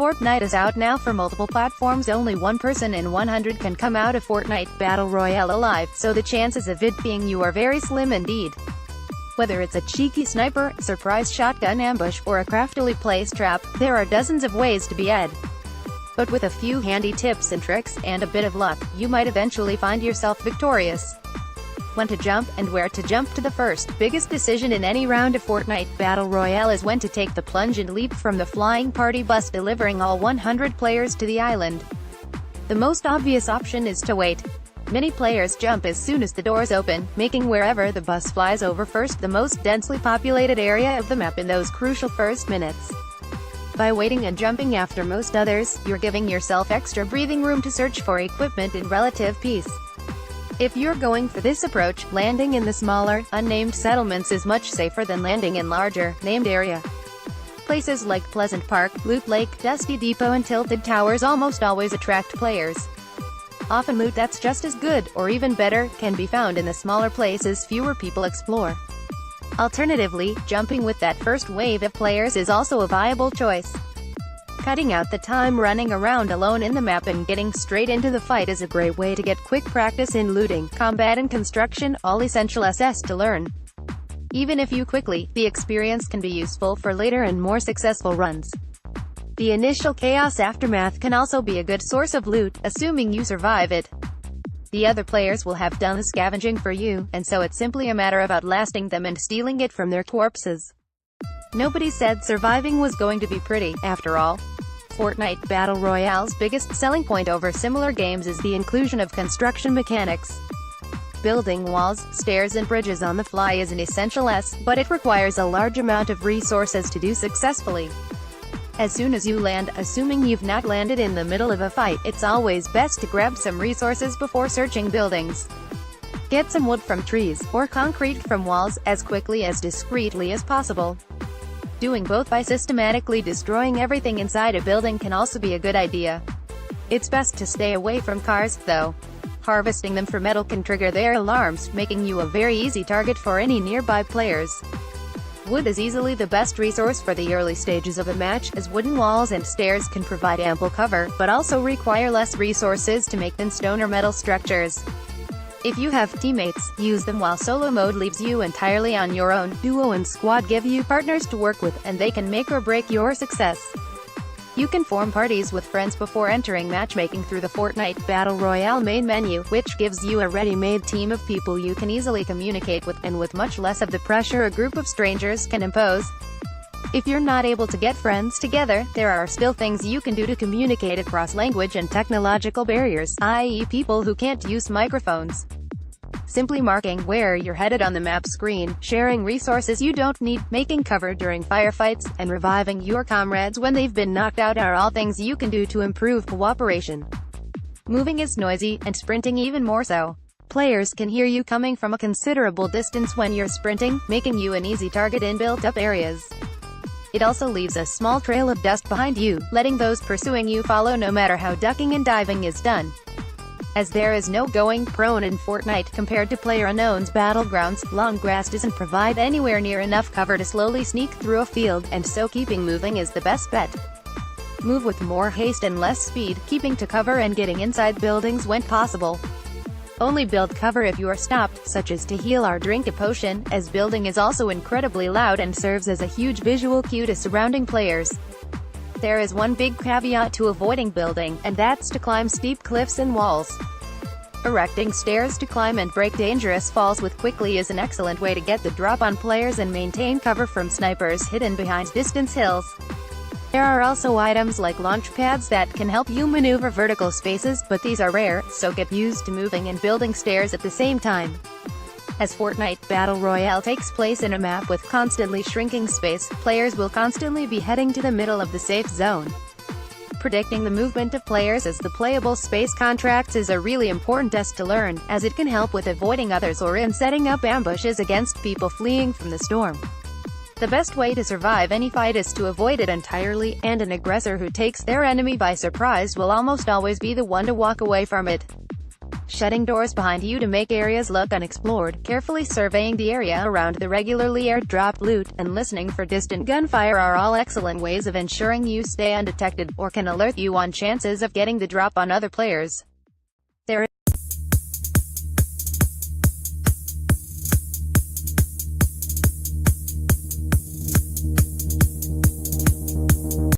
Fortnite is out now for multiple platforms. Only one person in 100 can come out of Fortnite Battle Royale alive, so the chances of it being you are very slim indeed. Whether it's a cheeky sniper, surprise shotgun ambush, or a craftily placed trap, there are dozens of ways to be Ed. But with a few handy tips and tricks, and a bit of luck, you might eventually find yourself victorious. When to jump, and where to jump to. The first, biggest decision in any round of Fortnite Battle Royale is when to take the plunge and leap from the flying party bus delivering all 100 players to the island. The most obvious option is to wait. Many players jump as soon as the doors open, making wherever the bus flies over first the most densely populated area of the map in those crucial first minutes. By waiting and jumping after most others, you're giving yourself extra breathing room to search for equipment in relative peace. If you're going for this approach, landing in the smaller, unnamed settlements is much safer than landing in larger, named area. Places like Pleasant Park, Loot Lake, Dusty Depot and Tilted Towers almost always attract players. Often loot that's just as good, or even better, can be found in the smaller places fewer people explore. Alternatively, jumping with that first wave of players is also a viable choice. Cutting out the time running around alone in the map and getting straight into the fight is a great way to get quick practice in looting, combat and construction, all essential SS to learn. Even if you quickly, the experience can be useful for later and more successful runs. The initial chaos aftermath can also be a good source of loot, assuming you survive it. The other players will have done the scavenging for you, and so it's simply a matter of outlasting them and stealing it from their corpses. Nobody said surviving was going to be pretty, after all. Fortnite Battle Royale's biggest selling point over similar games is the inclusion of construction mechanics. Building walls, stairs and bridges on the fly is an essential but it requires a large amount of resources to do successfully. As soon as you land, assuming you've not landed in the middle of a fight, it's always best to grab some resources before searching buildings. Get some wood from trees, or concrete from walls, as quickly as discreetly as possible. Doing both by systematically destroying everything inside a building can also be a good idea. It's best to stay away from cars, though. Harvesting them for metal can trigger their alarms, making you a very easy target for any nearby players. Wood is easily the best resource for the early stages of a match, as wooden walls and stairs can provide ample cover, but also require less resources to make than stone or metal structures. If you have teammates, use them while solo mode leaves you entirely on your own. Duo and squad give you partners to work with, and they can make or break your success. You can form parties with friends before entering matchmaking through the Fortnite Battle Royale main menu, which gives you a ready-made team of people you can easily communicate with, and with much less of the pressure a group of strangers can impose. If you're not able to get friends together, there are still things you can do to communicate across language and technological barriers, i.e. people who can't use microphones. Simply marking where you're headed on the map screen, sharing resources you don't need, making cover during firefights, and reviving your comrades when they've been knocked out are all things you can do to improve cooperation. Moving is noisy, and sprinting even more so. Players can hear you coming from a considerable distance when you're sprinting, making you an easy target in built-up areas. It also leaves a small trail of dust behind you, letting those pursuing you follow no matter how ducking and diving is done. As there is no going prone in Fortnite compared to PlayerUnknown's Battlegrounds, long grass doesn't provide anywhere near enough cover to slowly sneak through a field, and so keeping moving is the best bet. Move with more haste and less speed, keeping to cover and getting inside buildings when possible. Only build cover if you are stopped, such as to heal or drink a potion, as building is also incredibly loud and serves as a huge visual cue to surrounding players. There is one big caveat to avoiding building, and that's to climb steep cliffs and walls. Erecting stairs to climb and break dangerous falls with quickly is an excellent way to get the drop on players and maintain cover from snipers hidden behind distant hills. There are also items like launch pads that can help you maneuver vertical spaces, but these are rare, so get used to moving and building stairs at the same time. As Fortnite Battle Royale takes place in a map with constantly shrinking space, players will constantly be heading to the middle of the safe zone. Predicting the movement of players as the playable space contracts is a really important test to learn, as it can help with avoiding others or in setting up ambushes against people fleeing from the storm. The best way to survive any fight is to avoid it entirely, and an aggressor who takes their enemy by surprise will almost always be the one to walk away from it. shutting doors behind you to make areas look unexplored, carefully surveying the area around the regularly airdropped loot, and listening for distant gunfire are all excellent ways of ensuring you stay undetected, or can alert you on chances of getting the drop on other players. There